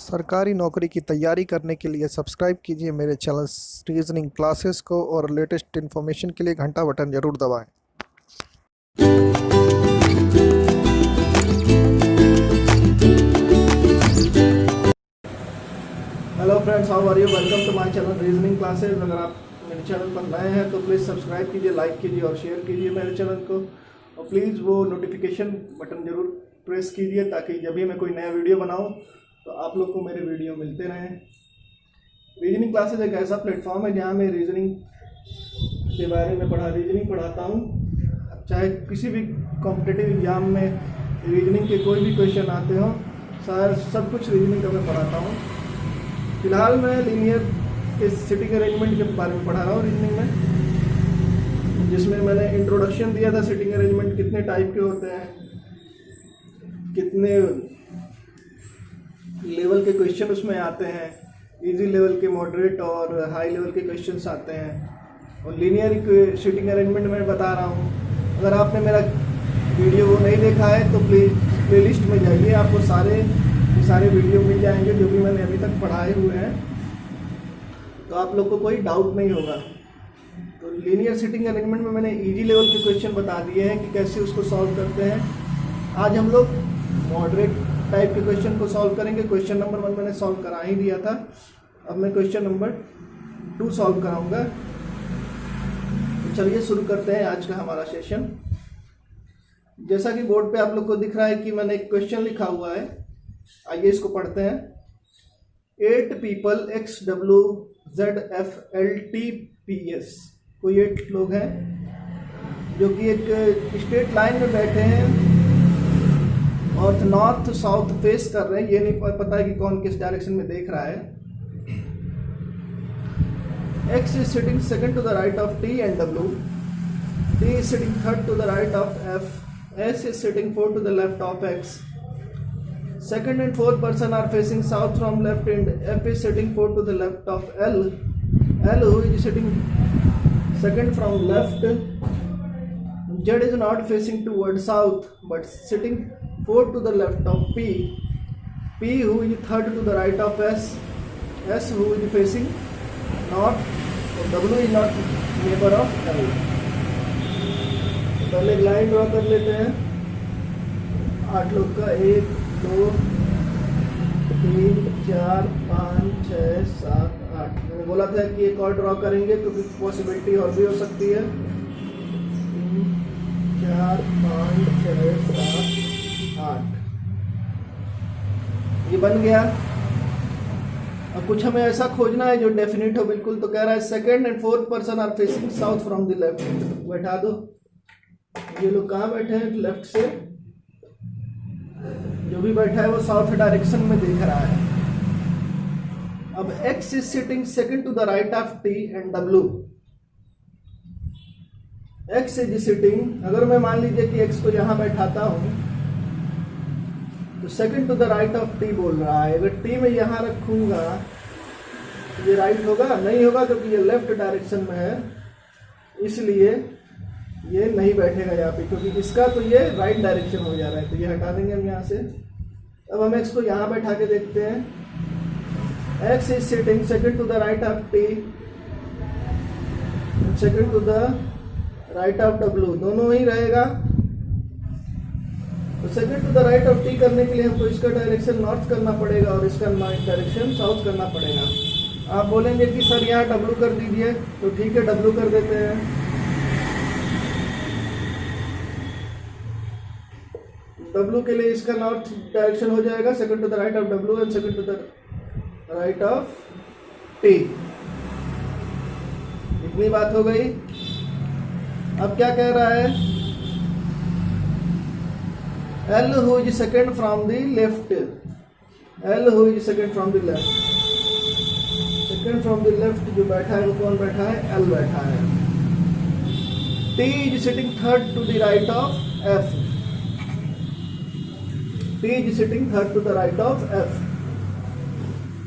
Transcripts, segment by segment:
सरकारी नौकरी की तैयारी करने के लिए सब्सक्राइब कीजिए मेरे चैनल रीजनिंग क्लासेस को और लेटेस्ट इन्फॉर्मेशन के लिए घंटा बटन जरूर दबाएं। Hello friends, how are you? Welcome to my channel reasoning classes. अगर आप मेरे चैनल पर नए हैं तो प्लीज़ सब्सक्राइब कीजिए, लाइक कीजिए और शेयर कीजिए मेरे चैनल को, और प्लीज़ वो नोटिफिकेशन बटन ज़रूर प्रेस कीजिए ताकि जब भी मैं कोई नया वीडियो बनाऊं तो आप लोग को मेरे वीडियो मिलते रहें। रीजनिंग क्लासेस एक ऐसा प्लेटफॉर्म है जहां मैं रीजनिंग के बारे में रीजनिंग पढ़ाता हूं। चाहे किसी भी कॉम्पिटिटिव एग्जाम में रीजनिंग के कोई भी क्वेश्चन आते हों, सब कुछ रीजनिंग का मैं पढ़ाता हूं। फिलहाल मैं लीनियर के सिटिंग अरेंजमेंट के बारे में पढ़ा रहा हूँ रीजनिंग में, जिसमें मैंने इंट्रोडक्शन दिया था। सिटिंग अरेंजमेंट कितने टाइप के होते हैं, कितने लेवल के क्वेश्चन उसमें आते हैं, इजी लेवल के, मॉडरेट और हाई लेवल के क्वेश्चंस आते हैं, और लीनियर सिटिंग अरेंजमेंट में बता रहा हूँ। अगर आपने मेरा वीडियो वो नहीं देखा है तो प्लीज़ प्लेलिस्ट में जाइए, आपको सारे वीडियो मिल जाएंगे जो भी मैंने अभी तक पढ़ाए हुए हैं, तो आप लोग को कोई डाउट नहीं होगा। तो लीनियर सिटिंग अरेंजमेंट में मैंने इजी लेवल के क्वेश्चन बता दिए हैं कि कैसे उसको सॉल्व करते हैं। आज हम लोग मॉडरेट टाइप के क्वेश्चन को सॉल्व करेंगे। क्वेश्चन नंबर 1 मैंने सॉल्व करा ही दिया था, अब मैं क्वेश्चन नंबर 2 सॉल्व कराऊंगा। तो चलिए शुरू करते हैं आज का हमारा सेशन। जैसा कि बोर्ड पे आप लोग को दिख रहा है कि मैंने एक क्वेश्चन लिखा हुआ है, आइए इसको पढ़ते हैं। 8 people X W Z F L T P S, कोई 8 लोग हैं जो कि एक स्ट्रेट लाइन में बैठे हैं और नॉर्थ साउथ फेस कर रहे हैं। ये नहीं पता है कि कौन किस डायरेक्शन में देख रहा है। X is sitting second to the right of T and W. T is sitting third to the right of F. S is sitting fourth to the left of X. Second and fourth person are facing south from left, and F is sitting fourth to the left of L. L, who is sitting second from left. Z is not facing toward south but sitting fourth to the left of P. P, who is third to the right of S. S, who is facing north. W is not neighbor of L. पहले एक line draw कर लेते हैं 8 लोग का। 1 2 3 4 5 6 7 8। मैंने बोला था कि एक और ड्रॉ करेंगे क्योंकि पॉसिबिलिटी और भी हो सकती है। 3 4 5 6 7 8, ये बन गया। अब कुछ हमें ऐसा खोजना है जो डेफिनेट हो बिल्कुल। तो कह रहा है second and fourth person are facing south from the left. बैठा दो, ये लोग कहाँ बैठे हैं? लेफ्ट से जो भी बैठा है वो साउथ डायरेक्शन में देख रहा है। अब X is sitting second to the right of T and W. X is sitting, अगर मैं मान लीजिए कि X को यहां बैठाता हूं तो second to the right of T बोल रहा है। अगर T में यहां रखूंगा तो ये राइट होगा? नहीं होगा, क्योंकि ये लेफ्ट डायरेक्शन में है, इसलिए ये नहीं बैठेगा यहाँ पे, क्योंकि इसका तो ये राइट डायरेक्शन हो जा रहा है। तो ये हटा देंगे हम यहाँ से। अब हम X को यहाँ बैठा के देखते हैं। X is sitting second to the right of T, second to the right of W, दोनों ही रहेगा। तो second to the right of T करने के लिए हमको इसका डायरेक्शन नॉर्थ करना पड़ेगा और इसका डायरेक्शन साउथ करना पड़ेगा। आप बोलेंगे कि सर यहाँ W कर दीजिए, तो ठीक है, W कर देते हैं। W के लिए इसका नॉर्थ डायरेक्शन हो जाएगा, second to the right of W and second to the right of T। इतनी बात हो गई। अब क्या कह रहा है? L, who is second from the left. L, who is second from the left. Second from the left जो बैठा है वो कौन बैठा है? L बैठा है। T is sitting third to the right of F. T is sitting third to the right of F.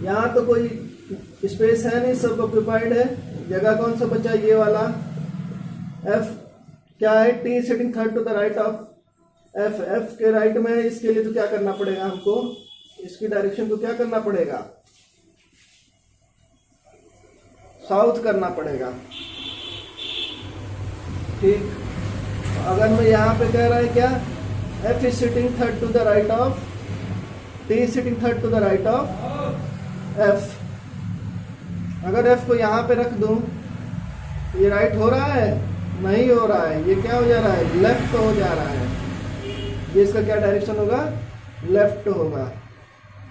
यहाँ तो कोई स्पेस है नहीं, सब ऑक्यूपाइड है। जगह कौन सा बचा? ये वाला F क्या है? T is sitting third to the right of F के राइट में है। इसके लिए तो क्या करना पड़ेगा हमको? इसकी डायरेक्शन को क्या करना पड़ेगा, साउथ करना पड़ेगा। ठीक, अगर मैं यहाँ पे कह रहा है क्या, F is sitting third to the right of, T is sitting third to the right of F। अगर F को यहाँ पे रख दूं, ये राइट हो रहा है, नहीं हो रहा है, ये क्या हो जा रहा है, लेफ्ट हो जा रहा है। ये इसका क्या डायरेक्शन होगा, लेफ्ट होगा।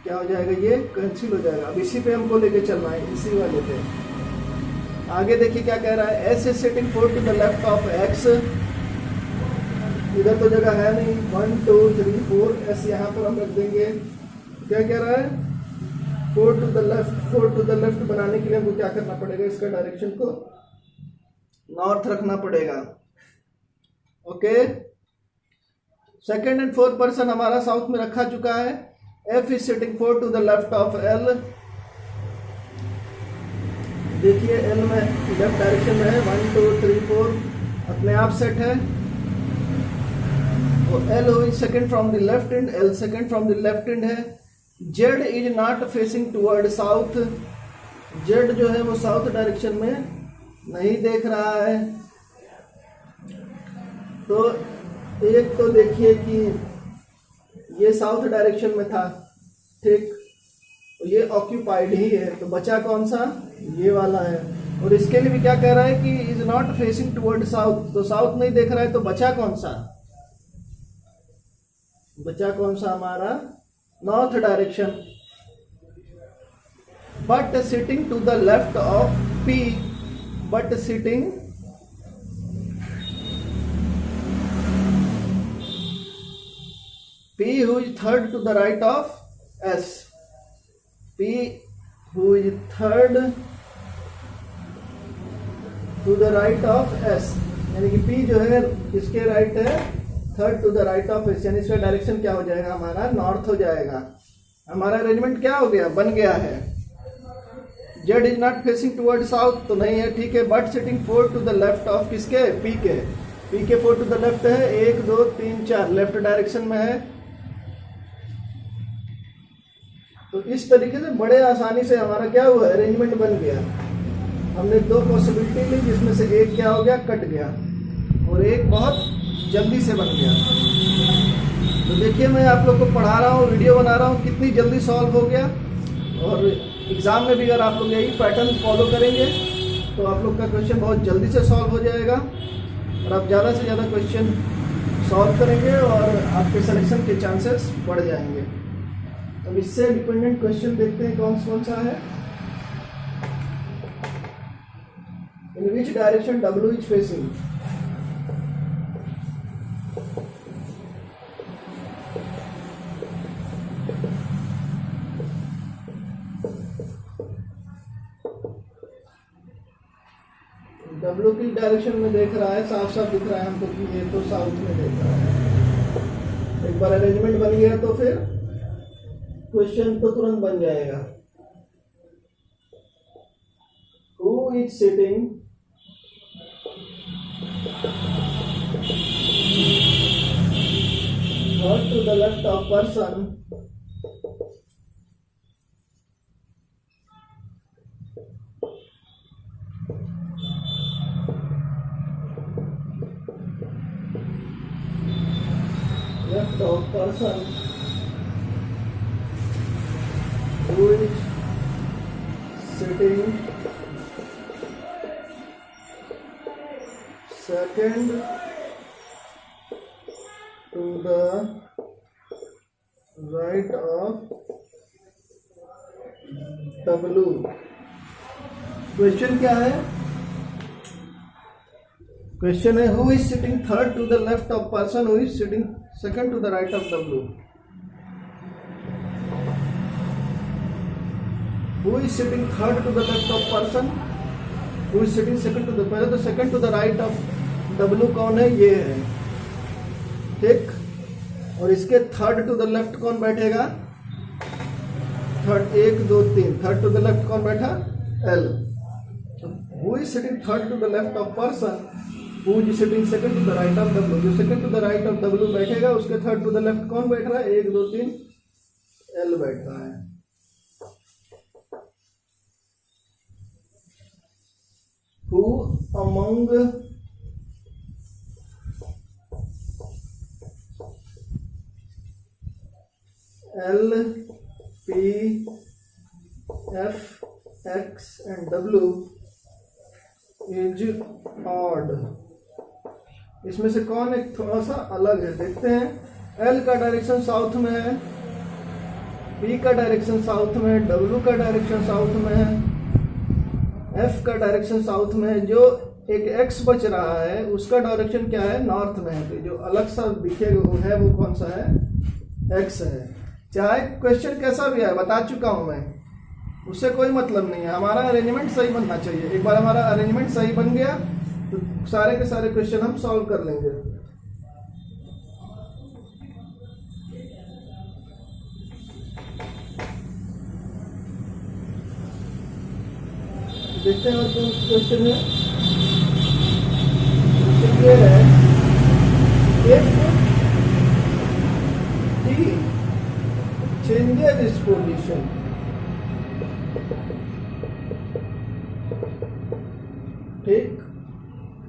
क्या हो जाएगा, ये कैंसिल हो जाएगा। अब इसी पे हमको लेके चलना है, इसी वाले पे। आगे देखिए क्या कह रहा है, S is sitting 4 to the left of X। इधर तो जगह है नहीं, 1 2 3 4, S यहाँ पर हम रख देंगे। क्या कह रहा है, 4 to the left बनाने के लिए हमको क्या करना पड़ेगा, इसका डायरेक्शन को नॉर्थ रखना पड़ेगा। Okay, second and fourth person हमारा साउथ में रखा चुका है। F is sitting 4 to the left of L। देखिए L में लेफ्ट डायरेक्शन में है, 1 2 3 4 अपने आप सेट है। और L is second from the left and, L second from the left and है। Z is not facing toward south. Z जो है वो साउथ डायरेक्शन में नहीं देख रहा है। तो एक तो देखिए कि ये साउथ डायरेक्शन में था, ठीक, तो ये ऑक्यूपाइड ही है, तो बचा कौन सा, ये वाला है। और इसके लिए भी क्या कह रहा है कि is not facing toward south, तो साउथ नहीं देख रहा है, तो बचा कौन सा, बचा कौन सा हमारा, north direction. But sitting to the left of P, but sitting P who is third to the right of S, P who is third to the right of S, यानी कि P जो है किसके राइट है, third to the right of S, यानी इसका direction क्या हो जाएगा हमारा, नॉर्थ हो जाएगा। हमारा अरेंजमेंट क्या हो गया, बन गया है। Z is not facing toward south, तो नहीं है, ठीक है। But sitting 4 to the left of किसके, P के 4 टू द लेफ्ट है, 1 2 3 4 लेफ्ट डायरेक्शन में है। तो इस तरीके से बड़े आसानी से हमारा क्या हुआ, अरेंजमेंट बन गया। हमने दो पॉसिबिलिटी ली, जिसमें से एक क्या हो गया, कट गया, और एक बहुत जल्दी से बन गया। तो देखिए मैं आप लोग को पढ़ा रहा हूँ, वीडियो बना रहा हूँ, कितनी जल्दी सॉल्व हो गया। और एग्ज़ाम में भी अगर आप लोग यही पैटर्न फॉलो करेंगे तो आप लोग का क्वेश्चन बहुत जल्दी से सॉल्व हो जाएगा, और आप ज़्यादा से ज़्यादा क्वेश्चन सॉल्व करेंगे और आपके सिलेक्शन के चांसेस बढ़ जाएंगे। अब इससे डिपेंडेंट क्वेश्चन देखते हैं कौन कौन सा है। In which direction W is facing, W की डायरेक्शन में देख रहा है, साफ साफ दिख रहा है हमको कि ये तो साउथ में देख रहा है। एक बार अरेंजमेंट बन गया तो फिर क्वेश्चन तो तुरंत बन जाएगा। Who is sitting third to the left of person who is sitting second to the right of W। Question क्या है, क्वेश्चन है who is sitting third to the left of person who is sitting second to the right of W। Who is sitting third to the left of person who is sitting second to the, पहले तो second to the right of W कौन है, ये है, ठीक। और इसके third to the left कौन बैठेगा, third 1 2 3 third to the left कौन बैठा, L। Who is sitting third to the left of person who is sitting second to the right of W, जो second to the right of W बैठेगा उसके third to the left कौन बैठ रहा है, 1 2 3 L बैठता है। Who among L, P, F, X and W is odd? इसमें से कौन एक थोड़ा सा अलग है, देखते हैं। L का डायरेक्शन साउथ में है, P का डायरेक्शन साउथ में है, W का डायरेक्शन साउथ में है, F का डायरेक्शन साउथ में है। जो एक X बच रहा है उसका डायरेक्शन क्या है, नॉर्थ में है। तो जो अलग सा दिखेगा वो है, वो कौन सा है, X है। चाहे क्वेश्चन कैसा भी है, बता चुका हूं मैं, उससे कोई मतलब नहीं है। हमारा अरेंजमेंट सही बनना चाहिए। एक बार हमारा अरेंजमेंट सही बन गया तो सारे के सारे क्वेश्चन हम सॉल्व कर लेंगे। देखते हैं और कौन क्वेश्चन है। ये है, if T changes its position, ठीक,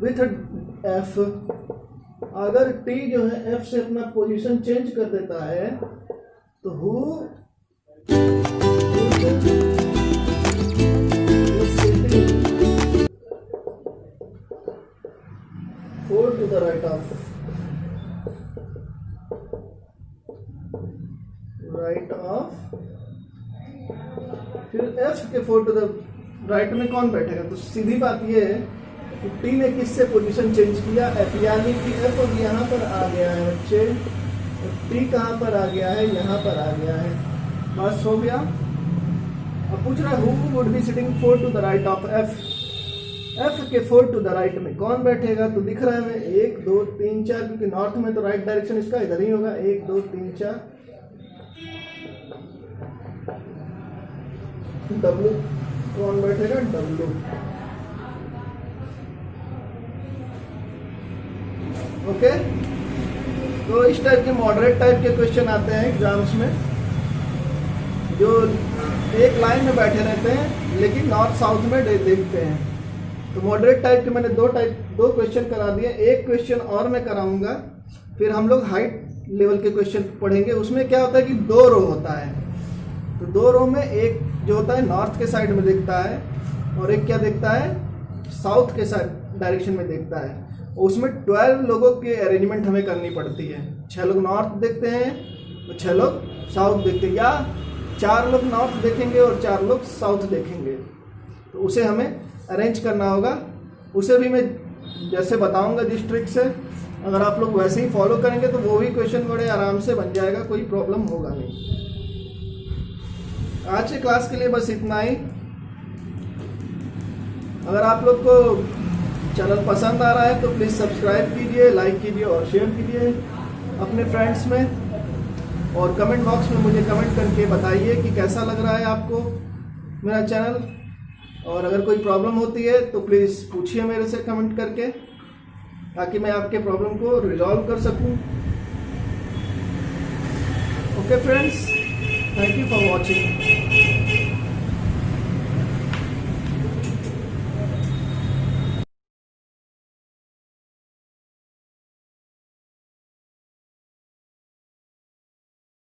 विथ F, अगर T जो है F से अपना पोजीशन चेंज कर देता है तो who four to the right of फिर F के फोर टू द राइट में कौन बैठेगा। तो सीधी बात ये है कि T ने किससे पोजीशन चेंज किया, F, यानी कि F अब यहाँ पर आ गया है बच्चे, T कहाँ पर आ गया है, यहाँ पर आ गया है। बस हो गया। अब पूछ रहा है who would be sitting four to the right of F, F के फोर टू द राइट में कौन बैठेगा। तो दिख रहा है हमें 1 2 3 4, क्योंकि नॉर्थ में तो राइट डायरेक्शन इसका इधर ही होगा। 1 2 3 4। W कौन बैठेगा, W। ओके, तो इस टाइप के मॉडरेट टाइप के क्वेश्चन आते हैं एग्जाम्स में, जो एक लाइन में बैठे रहते हैं लेकिन नॉर्थ साउथ में देखते हैं। तो मॉडरेट टाइप के मैंने दो क्वेश्चन करा दिए। एक क्वेश्चन और मैं कराऊंगा, फिर हम लोग हाइट लेवल के क्वेश्चन पढ़ेंगे। उसमें क्या होता है कि 2 रो होता है। तो 2 रो में एक जो होता है नॉर्थ के साइड में देखता है और एक क्या देखता है, साउथ के साइड डायरेक्शन में देखता है। उसमें 12 लोगों की अरेंजमेंट हमें करनी पड़ती है। 6 लोग नॉर्थ देखते हैं तो 6 लोग साउथ देखते हैं, या 4 लोग नॉर्थ देखेंगे और 4 लोग साउथ देखेंगे। तो उसे हमें अरेंज करना होगा। उसे भी मैं जैसे बताऊंगा जिस ट्रिक से, अगर आप लोग वैसे ही फॉलो करेंगे तो वो भी क्वेश्चन बड़े आराम से बन जाएगा, कोई प्रॉब्लम होगा नहीं। आज के क्लास के लिए बस इतना ही। अगर आप लोग को चैनल पसंद आ रहा है तो प्लीज़ सब्सक्राइब कीजिए, लाइक कीजिए और शेयर कीजिए अपने फ्रेंड्स में। और कमेंट बॉक्स में मुझे कमेंट करके बताइए कि कैसा लग रहा है आपको मेरा चैनल। और अगर कोई प्रॉब्लम होती है तो प्लीज़ पूछिए मेरे से कमेंट करके, ताकि मैं आपके प्रॉब्लम को रिजॉल्व कर सकूं। Okay friends, thank you for watching.